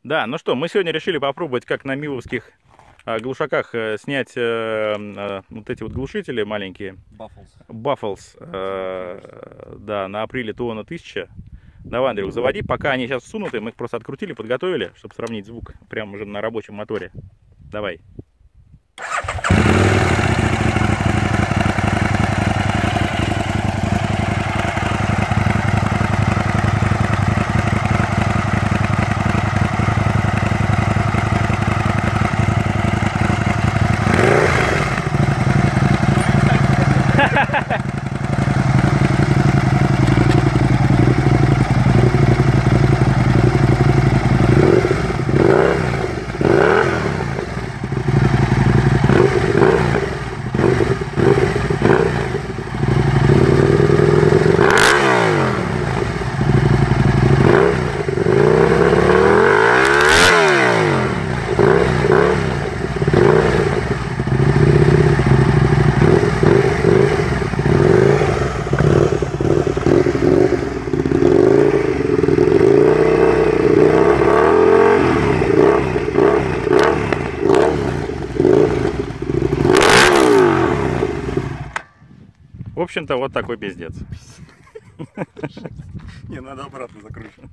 Да, ну что, мы сегодня решили попробовать, как на миловских глушаках снять вот эти вот глушители маленькие. Baffles. Baffles, да, на апреле Туона 1000. Давай, Андрюх, заводи, пока они сейчас всунуты, мы их просто открутили, подготовили, чтобы сравнить звук прямо уже на рабочем моторе. Давай. В общем-то, вот такой пиздец. Не, надо обратно закручивать.